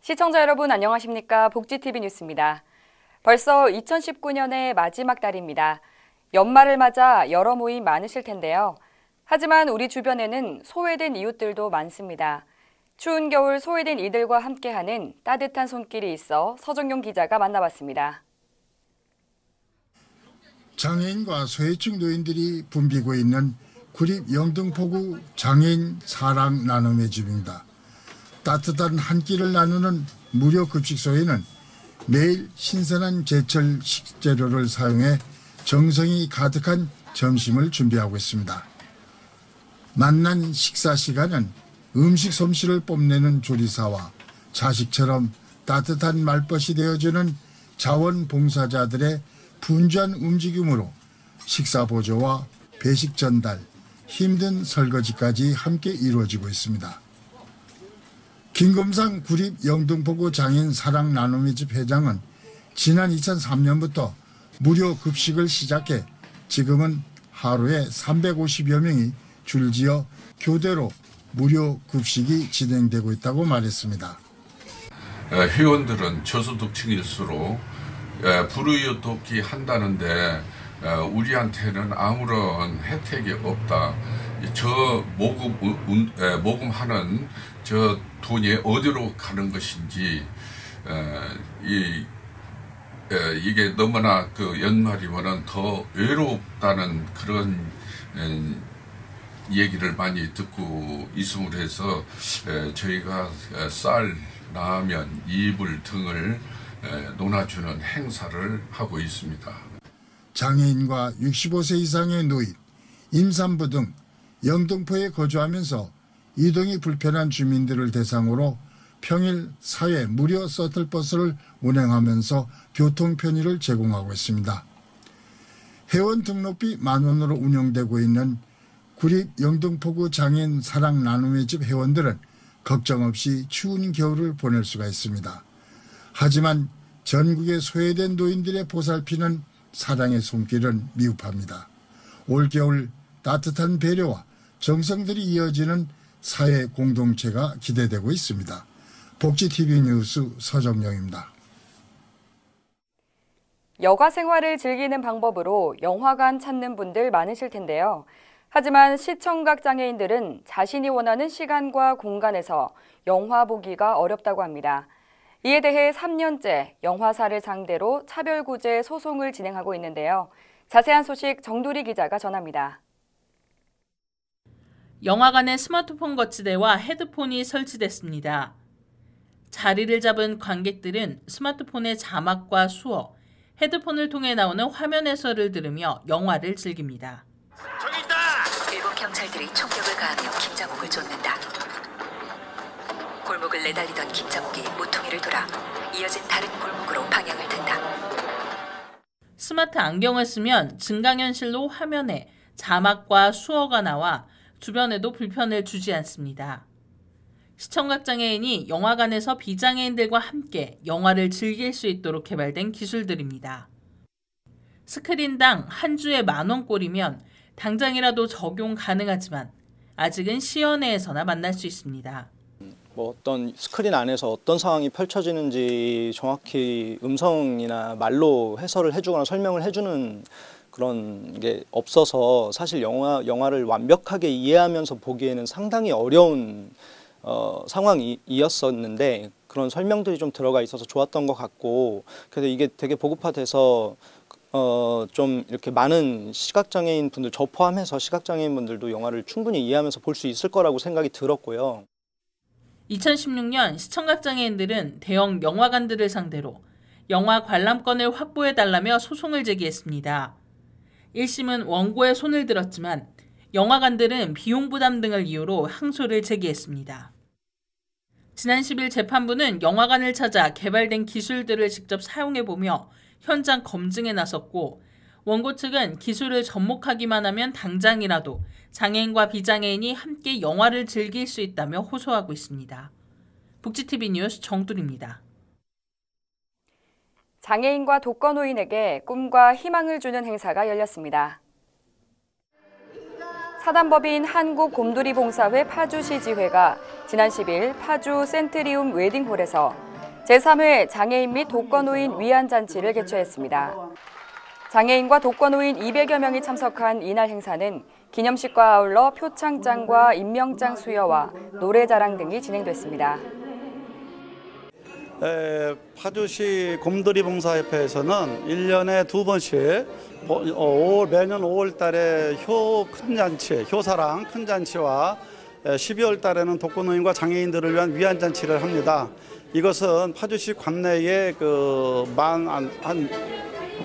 시청자 여러분 안녕하십니까? 복지TV 뉴스입니다. 벌써 2019년의 마지막 달입니다. 연말을 맞아 여러 모임 많으실 텐데요. 하지만 우리 주변에는 소외된 이웃들도 많습니다. 추운 겨울 소외된 이들과 함께하는 따뜻한 손길이 있어 서정용 기자가 만나봤습니다. 장애인과 소외층 노인들이 붐비고 있는 구립 영등포구 장애인 사랑 나눔의 집입니다. 따뜻한 한 끼를 나누는 무료 급식소에는 매일 신선한 제철 식재료를 사용해 정성이 가득한 점심을 준비하고 있습니다. 만난 식사 시간은 음식 솜씨를 뽐내는 조리사와 자식처럼 따뜻한 말벗이 되어주는 자원봉사자들의 분주한 움직임으로 식사 보조와 배식 전달, 힘든 설거지까지 함께 이루어지고 있습니다. 김금상 구립 영등포구 장애인 사랑 나눔의 집 회장은 지난 2003년부터 무료 급식을 시작해 지금은 하루에 350여 명이 줄지어 교대로 무료 급식이 진행되고 있다고 말했습니다. 회원들은 저소득층일수록 불우이웃 돕기 한다는데 우리한테는 아무런 혜택이 없다. 저 모금하는 저 돈이 어디로 가는 것인지 이게 너무나 그 연말이면은 더 외롭다는 그런 얘기를 많이 듣고 있음으로 해서 저희가 쌀, 라면, 이불 등을 논아주는 행사를 하고 있습니다. 장애인과 65세 이상의 노인, 임산부 등 영등포에 거주하면서 이동이 불편한 주민들을 대상으로 평일 사회 무료 서틀버스를 운행하면서 교통 편의를 제공하고 있습니다. 회원 등록비 10,000원으로 운영되고 있는 구립 영등포구 장애인 사랑 나눔의 집 회원들은 걱정 없이 추운 겨울을 보낼 수가 있습니다. 하지만 전국의 소외된 노인들의 보살피는 사랑의 손길은 미흡합니다. 올겨울 따뜻한 배려와 정성들이 이어지는 사회 공동체가 기대되고 있습니다. 복지TV 뉴스 서정영입니다. 여가 생활을 즐기는 방법으로 영화관 찾는 분들 많으실 텐데요. 하지만 시청각 장애인들은 자신이 원하는 시간과 공간에서 영화 보기가 어렵다고 합니다. 이에 대해 3년째 영화사를 상대로 차별구제 소송을 진행하고 있는데요. 자세한 소식 정두리 기자가 전합니다. 영화관에 스마트폰 거치대와 헤드폰이 설치됐습니다. 자리를 잡은 관객들은 스마트폰의 자막과 수어, 헤드폰을 통해 나오는 화면 해설을 들으며 영화를 즐깁니다. 저기 있다! 일본 경찰들이 총격을 가하며 김자목을 쫓는다. 골목을 내달리던 김자목이 모퉁이를 돌아 이어진 다른 골목으로 방향을 든다. 스마트 안경을 쓰면 증강현실로 화면에 자막과 수어가 나와 주변에도 불편을 주지 않습니다. 시청각 장애인이 영화관에서 비장애인들과 함께 영화를 즐길 수 있도록 개발된 기술들입니다. 스크린당 한 주에 10,000원꼴이면 당장이라도 적용 가능하지만 아직은 시연회에서나 만날 수 있습니다. 어떤 스크린 안에서 어떤 상황이 펼쳐지는지 정확히 음성이나 말로 해설을 해주거나 설명을 해주는 그런 게 없어서 사실 영화를 완벽하게 이해하면서 보기에는 상당히 어려운 상황이었었는데 그런 설명들이 좀 들어가 있어서 좋았던 것 같고, 그래서 이게 되게 보급화돼서 좀 이렇게 많은 시각장애인 분들, 저 포함해서 시각장애인 분들도 영화를 충분히 이해하면서 볼 수 있을 거라고 생각이 들었고요. 2016년 시청각 장애인들은 대형 영화관들을 상대로 영화 관람권을 확보해달라며 소송을 제기했습니다. 1심은 원고에 손을 들었지만 영화관들은 비용 부담 등을 이유로 항소를 제기했습니다. 지난 10일 재판부는 영화관을 찾아 개발된 기술들을 직접 사용해보며 현장 검증에 나섰고, 원고 측은 기술을 접목하기만 하면 당장이라도 장애인과 비장애인이 함께 영화를 즐길 수 있다며 호소하고 있습니다. 복지TV 뉴스 정두리입니다. 장애인과 독거노인에게 꿈과 희망을 주는 행사가 열렸습니다. 사단법인 한국곰돌이봉사회 파주시 지회가 지난 10일 파주 센트리움 웨딩홀에서 제3회 장애인 및 독거노인 위안잔치를 개최했습니다. 장애인과 독거노인 200여 명이 참석한 이날 행사는 기념식과 아울러 표창장과 임명장 수여와 노래자랑 등이 진행됐습니다. 파주시 곰돌이 봉사협회에서는 1년에 2번씩 매년 5월 달에 효사랑 큰 잔치와 12월 달에는 독거노인과 장애인들을 위한 위안잔치를 합니다. 이것은 파주시 관내에 한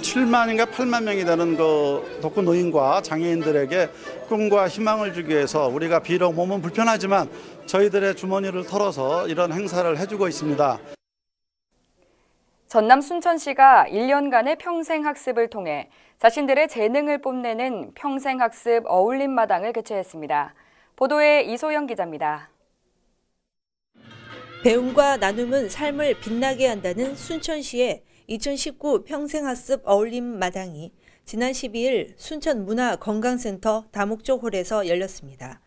7만인가 8만 명이 되는 독거노인과 장애인들에게 꿈과 희망을 주기 위해서 우리가 비록 몸은 불편하지만 저희들의 주머니를 털어서 이런 행사를 해주고 있습니다. 전남 순천시가 1년간의 평생학습을 통해 자신들의 재능을 뽐내는 평생학습 어울림마당을 개최했습니다. 보도에 이소영 기자입니다. 배움과 나눔은 삶을 빛나게 한다는 순천시의 2019 평생학습 어울림마당이 지난 12일 순천문화건강센터 다목적 홀에서 열렸습니다.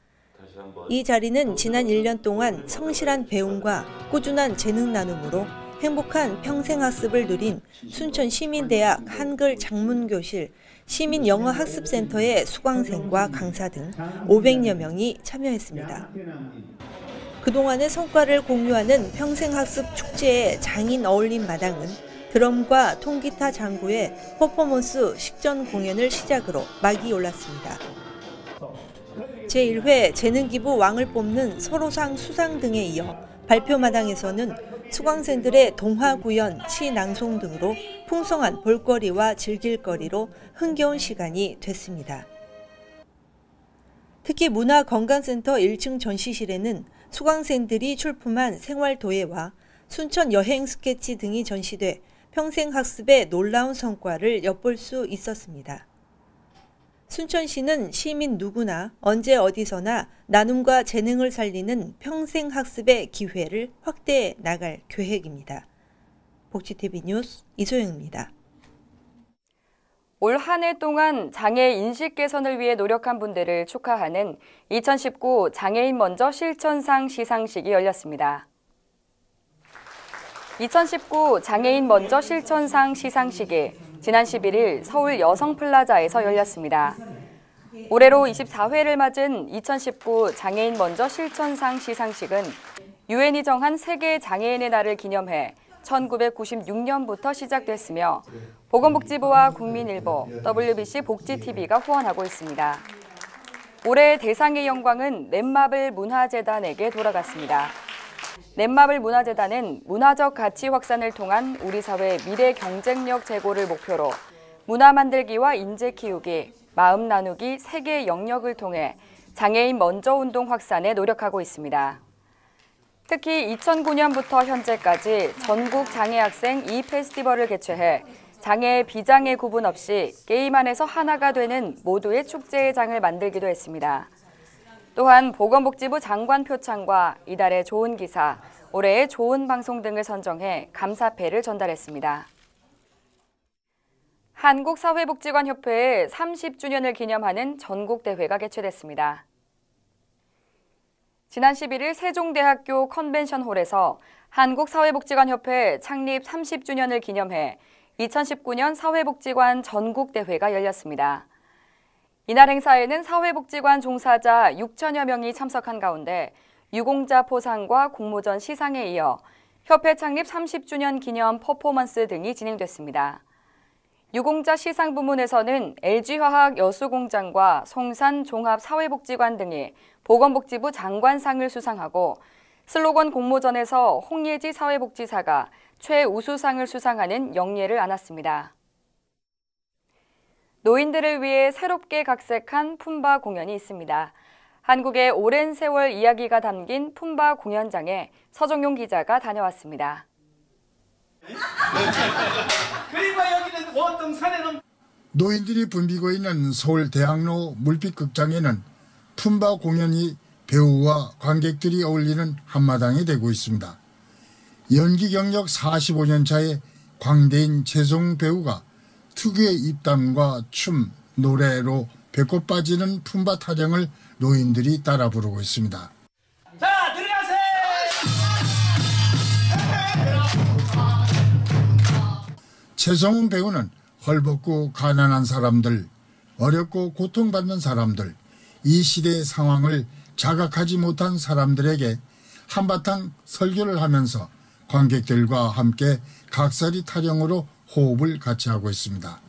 이 자리는 지난 1년 동안 성실한 배움과 꾸준한 재능 나눔으로 행복한 평생학습을 누린 순천시민대학 한글장문교실 시민영어학습센터의 수강생과 강사 등 500여 명이 참여했습니다. 그동안의 성과를 공유하는 평생학습 축제의 장인 어울림 마당은 드럼과 통기타 장구의 퍼포먼스 식전 공연을 시작으로 막이 올랐습니다. 제1회 재능기부 왕을 뽑는 서로상 수상 등에 이어 발표마당에서는 수강생들의 동화 구연, 시 낭송 등으로 풍성한 볼거리와 즐길거리로 흥겨운 시간이 됐습니다. 특히 문화건강센터 1층 전시실에는 수강생들이 출품한 생활도예와 순천 여행 스케치 등이 전시돼 평생학습의 놀라운 성과를 엿볼 수 있었습니다. 순천시는 시민 누구나 언제 어디서나 나눔과 재능을 살리는 평생학습의 기회를 확대해 나갈 계획입니다. 복지TV 뉴스 이소영입니다. 올 한 해 동안 장애 인식 개선을 위해 노력한 분들을 축하하는 2019 장애인 먼저 실천상 시상식이 열렸습니다. 2019 장애인 먼저 실천상 시상식이 지난 11일 서울 여성플라자에서 열렸습니다. 올해로 24회를 맞은 2019 장애인 먼저 실천상 시상식은 유엔이 정한 세계 장애인의 날을 기념해 1996년부터 시작됐으며 보건복지부와 국민일보, WBC 복지TV가 후원하고 있습니다. 올해 대상의 영광은 넷마블 문화재단에게 돌아갔습니다. 넷마블 문화재단은 문화적 가치 확산을 통한 우리 사회 미래 경쟁력 제고를 목표로 문화 만들기와 인재 키우기, 마음 나누기 3개 영역을 통해 장애인 먼저 운동 확산에 노력하고 있습니다. 특히 2009년부터 현재까지 전국 장애학생 E-페스티벌을 개최해 장애, 비장애 구분 없이 게임 안에서 하나가 되는 모두의 축제의 장을 만들기도 했습니다. 또한 보건복지부 장관 표창과 이달의 좋은 기사, 올해의 좋은 방송 등을 선정해 감사패를 전달했습니다. 한국사회복지관협회의 30주년을 기념하는 전국대회가 개최됐습니다. 지난 11일 세종대학교 컨벤션홀에서 한국사회복지관협회 창립 30주년을 기념해 2019년 사회복지관 전국대회가 열렸습니다. 이날 행사에는 사회복지관 종사자 6천여 명이 참석한 가운데 유공자 포상과 공모전 시상에 이어 협회 창립 30주년 기념 퍼포먼스 등이 진행됐습니다. 유공자 시상 부문에서는 LG화학 여수공장과 송산 종합사회복지관 등이 보건복지부 장관상을 수상하고 슬로건 공모전에서 홍예지 사회복지사가 최우수상을 수상하는 영예를 안았습니다. 노인들을 위해 새롭게 각색한 품바 공연이 있습니다. 한국의 오랜 세월 이야기가 담긴 품바 공연장에 서정용 기자가 다녀왔습니다. 그리고 여기는 원동산에는 노인들이 붐비고 있는 서울 대학로 물빛극장에는 품바 공연이 배우와 관객들이 어울리는 한마당이 되고 있습니다. 연기 경력 45년 차의 광대인 재송 배우가 특유의 입담과 춤, 노래로 배꼽 빠지는 품바 타령을 노인들이 따라 부르고 있습니다. 자 들어가세요. 최성훈 배우는 헐벗고 가난한 사람들, 어렵고 고통받는 사람들, 이 시대의 상황을 자각하지 못한 사람들에게 한바탕 설교를 하면서 관객들과 함께 각설이 타령으로 호흡을 같이 하고 있습니다.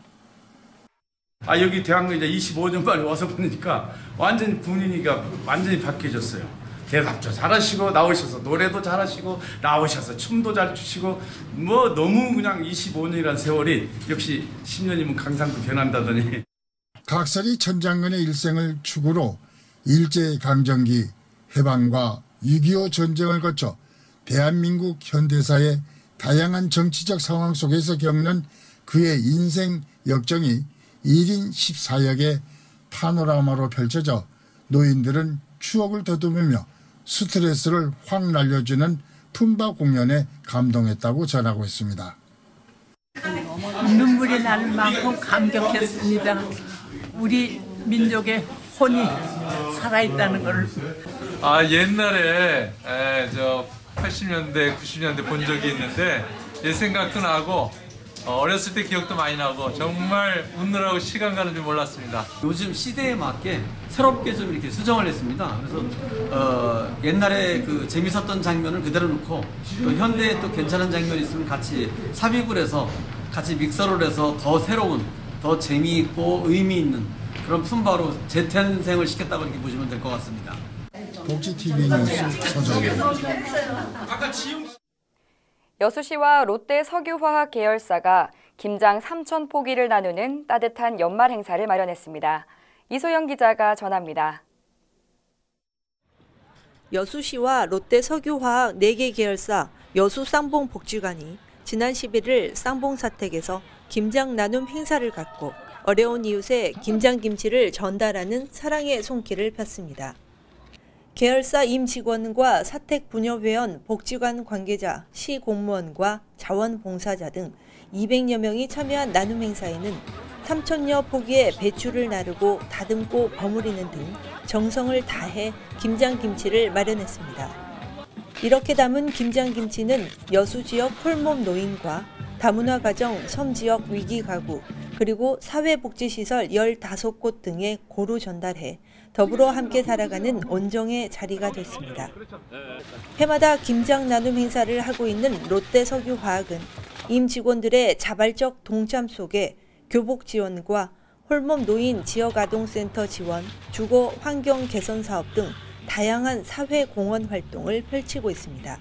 여기 대학로 이제 25년 만에 와서 보니까 완전 분위기가 완전히 바뀌어졌어요. 대답도 잘하시고 나오셔서 노래도 잘하시고 나오셔서 춤도 잘 추시고 뭐 너무 그냥 25년이라는 세월이 역시 10년이면 강산도 변한다더니. 각설이 천장근의 일생을 축으로 일제강점기 해방과 6.25 전쟁을 거쳐 대한민국 현대사의 다양한 정치적 상황 속에서 겪는 그의 인생 역정이 1인 14역의 파노라마로 펼쳐져 노인들은 추억을 더듬으며 스트레스를 확 날려주는 품바 공연에 감동했다고 전하고 있습니다. 눈물이 날 만큼 감격했습니다. 우리 민족의 혼이 살아있다는 걸. 옛날에 저 80년대, 90년대 본 적이 있는데 옛 생각도 나고 어렸을 때 기억도 많이 나고 정말 웃느라고 시간 가는 줄 몰랐습니다. 요즘 시대에 맞게 새롭게 좀 이렇게 수정을 했습니다. 그래서 옛날에 그 재밌었던 장면을 그대로 놓고 또 현대에 또 괜찮은 장면이 있으면 같이 삽입을 해서 같이 믹서를 해서 더 새로운, 더 재미있고 의미 있는 그런 품바로 재탄생을 시켰다고 이렇게 보시면 될 것 같습니다. 복지TV 뉴스 서정입니다. 여수시와 롯데 석유화학 계열사가 김장 3천 포기를 나누는 따뜻한 연말 행사를 마련했습니다. 이소영 기자가 전합니다. 여수시와 롯데 석유화학 4개 계열사 여수 쌍봉 복지관이 지난 11일 쌍봉 사택에서 김장 나눔 행사를 갖고 어려운 이웃에 김장김치를 전달하는 사랑의 손길을 폈습니다. 계열사 임직원과 사택 분협회원, 복지관 관계자, 시 공무원과 자원봉사자 등 200여 명이 참여한 나눔 행사에는 3천여 포기의 배추를 나르고 다듬고 버무리는 등 정성을 다해 김장김치를 마련했습니다. 이렇게 담은 김장김치는 여수 지역 홀몸 노인과 다문화 가정, 섬 지역 위기 가구, 그리고 사회복지시설 15곳 등에 고루 전달해 더불어 함께 살아가는 온정의 자리가 됐습니다. 해마다 김장 나눔 행사를 하고 있는 롯데 석유화학은 임직원들의 자발적 동참 속에 교복 지원과 홀몸 노인 지역아동센터 지원, 주거 환경 개선 사업 등 다양한 사회공헌 활동을 펼치고 있습니다.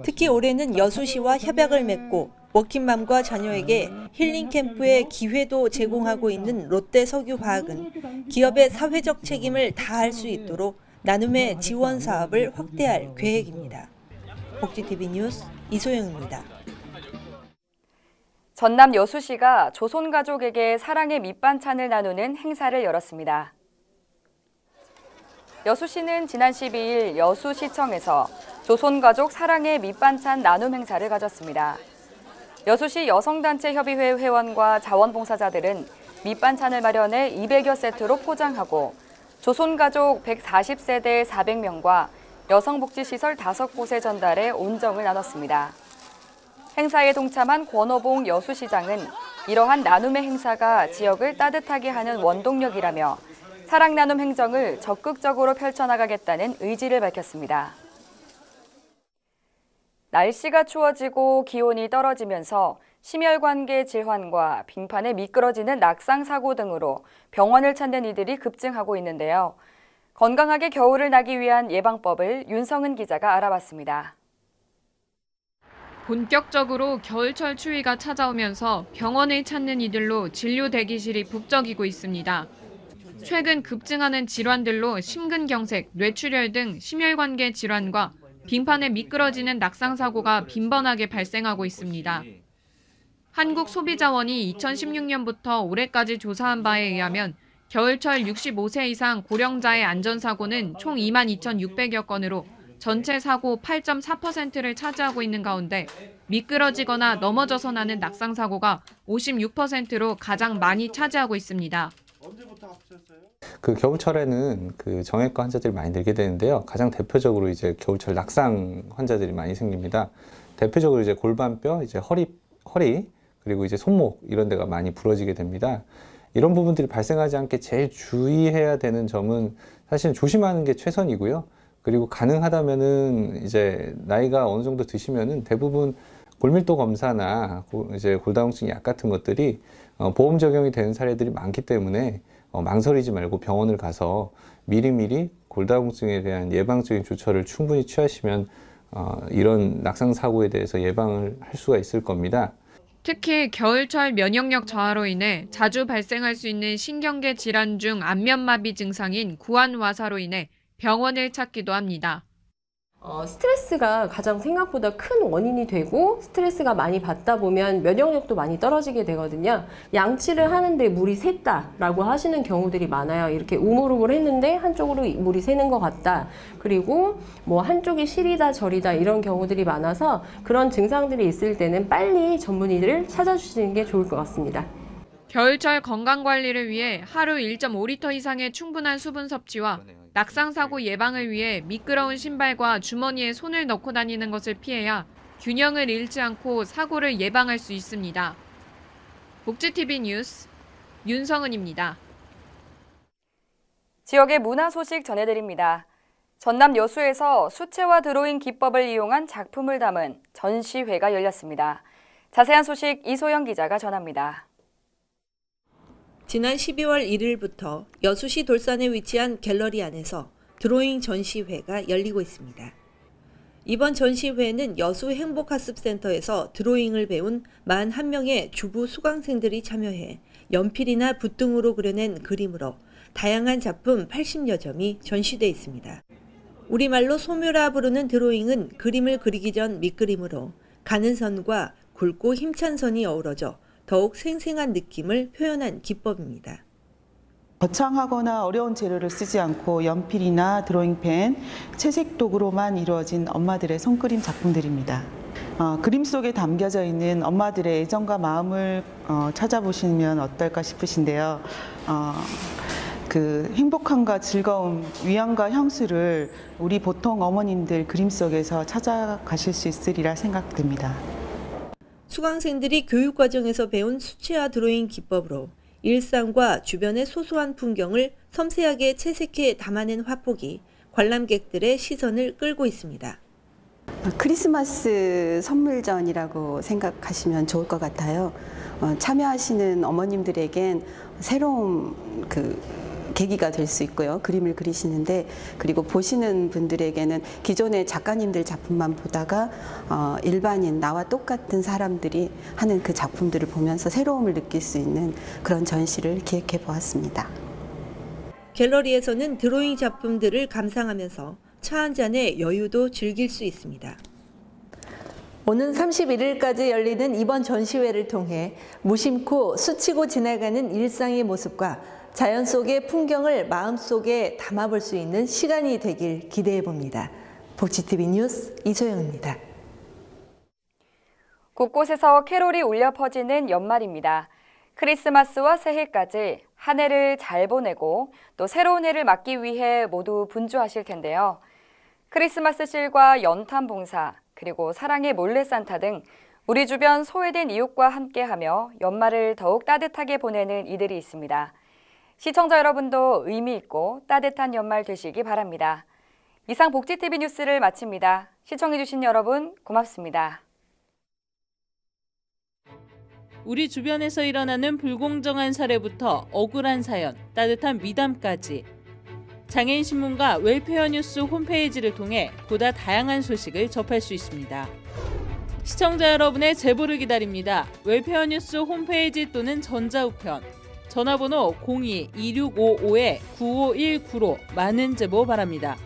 특히 올해는 여수시와 협약을 맺고 워킹맘과 자녀에게 힐링 캠프의 기회도 제공하고 있는 롯데 석유화학은 기업의 사회적 책임을 다할 수 있도록 나눔의 지원 사업을 확대할 계획입니다. 복지TV 뉴스 이소영입니다. 전남 여수시가 조손가족에게 사랑의 밑반찬을 나누는 행사를 열었습니다. 여수시는 지난 12일 여수시청에서 조손가족 사랑의 밑반찬 나눔 행사를 가졌습니다. 여수시 여성단체협의회 회원과 자원봉사자들은 밑반찬을 마련해 200여 세트로 포장하고 조손가족 140세대 400명과 여성복지시설 5곳에 전달해 온정을 나눴습니다. 행사에 동참한 권오봉 여수시장은 이러한 나눔의 행사가 지역을 따뜻하게 하는 원동력이라며 사랑 나눔 행정을 적극적으로 펼쳐나가겠다는 의지를 밝혔습니다. 날씨가 추워지고 기온이 떨어지면서 심혈관계 질환과 빙판에 미끄러지는 낙상 사고 등으로 병원을 찾는 이들이 급증하고 있는데요. 건강하게 겨울을 나기 위한 예방법을 윤성은 기자가 알아봤습니다. 본격적으로 겨울철 추위가 찾아오면서 병원을 찾는 이들로 진료 대기실이 북적이고 있습니다. 최근 급증하는 질환들로 심근경색, 뇌출혈 등 심혈관계 질환과 빙판에 미끄러지는 낙상 사고가 빈번하게 발생하고 있습니다. 한국소비자원이 2016년부터 올해까지 조사한 바에 의하면 겨울철 65세 이상 고령자의 안전사고는 총 22,600여 건으로 전체 사고 8.4%를 차지하고 있는 가운데 미끄러지거나 넘어져서 나는 낙상 사고가 56%로 가장 많이 차지하고 있습니다. 그 겨울철에는 그 정형외과 환자들이 많이 늘게 되는데요. 가장 대표적으로 이제 겨울철 낙상 환자들이 많이 생깁니다. 대표적으로 이제 골반뼈, 이제 허리, 그리고 이제 손목 이런 데가 많이 부러지게 됩니다. 이런 부분들이 발생하지 않게 제일 주의해야 되는 점은 사실 조심하는 게 최선이고요. 그리고 가능하다면은 이제 나이가 어느 정도 드시면은 대부분 골밀도 검사나 이제 골다공증 약 같은 것들이 보험 적용이 되는 사례들이 많기 때문에 망설이지 말고 병원을 가서 미리미리 골다공증에 대한 예방적인 조처를 충분히 취하시면 이런 낙상 사고에 대해서 예방을 할 수가 있을 겁니다. 특히 겨울철 면역력 저하로 인해 자주 발생할 수 있는 신경계 질환 중 안면마비 증상인 구안와사로 인해 병원을 찾기도 합니다. 스트레스가 가장 생각보다 큰 원인이 되고 스트레스가 많이 받다 보면 면역력도 많이 떨어지게 되거든요. 양치를 하는데 물이 샜다라고 하시는 경우들이 많아요. 이렇게 우물우물 했는데 한쪽으로 물이 새는 것 같다. 그리고 뭐 한쪽이 시리다 저리다 이런 경우들이 많아서 그런 증상들이 있을 때는 빨리 전문의를 찾아주시는 게 좋을 것 같습니다. 겨울철 건강관리를 위해 하루 1.5리터 이상의 충분한 수분 섭취와 낙상사고 예방을 위해 미끄러운 신발과 주머니에 손을 넣고 다니는 것을 피해야 균형을 잃지 않고 사고를 예방할 수 있습니다. 복지TV 뉴스 윤성은입니다. 지역의 문화 소식 전해드립니다. 전남 여수에서 수채화 드로잉 기법을 이용한 작품을 담은 전시회가 열렸습니다. 자세한 소식 이소영 기자가 전합니다. 지난 12월 1일부터 여수시 돌산에 위치한 갤러리 안에서 드로잉 전시회가 열리고 있습니다. 이번 전시회는 여수 행복학습센터에서 드로잉을 배운 41명의 주부 수강생들이 참여해 연필이나 붓 등으로 그려낸 그림으로 다양한 작품 80여 점이 전시돼 있습니다. 우리말로 소묘라 부르는 드로잉은 그림을 그리기 전 밑그림으로 가는 선과 굵고 힘찬 선이 어우러져 더욱 생생한 느낌을 표현한 기법입니다. 거창하거나 어려운 재료를 쓰지 않고 연필이나 드로잉펜, 채색 도구로만 이루어진 엄마들의 손그림 작품들입니다. 그림 속에 담겨져 있는 엄마들의 애정과 마음을 찾아보시면 어떨까 싶으신데요. 그 행복함과 즐거움, 위안과 향수를 우리 보통 어머님들 그림 속에서 찾아가실 수 있으리라 생각됩니다. 수강생들이 교육과정에서 배운 수채화 드로잉 기법으로 일상과 주변의 소소한 풍경을 섬세하게 채색해 담아낸 화폭이 관람객들의 시선을 끌고 있습니다. 크리스마스 선물전이라고 생각하시면 좋을 것 같아요. 참여하시는 어머님들에겐 새로운 계기가 될 수 있고요. 그림을 그리시는데, 그리고 보시는 분들에게는 기존의 작가님들 작품만 보다가 일반인 나와 똑같은 사람들이 하는 그 작품들을 보면서 새로움을 느낄 수 있는 그런 전시를 기획해 보았습니다. 갤러리에서는 드로잉 작품들을 감상하면서 차 한 잔의 여유도 즐길 수 있습니다. 오는 31일까지 열리는 이번 전시회를 통해 무심코 스치고 지나가는 일상의 모습과 자연 속의 풍경을 마음속에 담아볼 수 있는 시간이 되길 기대해 봅니다. 복지TV 뉴스 이소영입니다. 곳곳에서 캐롤이 울려 퍼지는 연말입니다. 크리스마스와 새해까지 한 해를 잘 보내고 또 새로운 해를 맞기 위해 모두 분주하실 텐데요. 크리스마스 실과 연탄 봉사, 그리고 사랑의 몰래 산타 등 우리 주변 소외된 이웃과 함께하며 연말을 더욱 따뜻하게 보내는 이들이 있습니다. 시청자 여러분도 의미 있고 따뜻한 연말 되시기 바랍니다. 이상 복지TV 뉴스를 마칩니다. 시청해주신 여러분 고맙습니다. 우리 주변에서 일어나는 불공정한 사례부터 억울한 사연, 따뜻한 미담까지 장애인신문과 웰페어 뉴스 홈페이지를 통해 보다 다양한 소식을 접할 수 있습니다. 시청자 여러분의 제보를 기다립니다. 웰페어 뉴스 홈페이지 또는 전자우편, 전화번호 02-2655-9519로 많은 제보 바랍니다.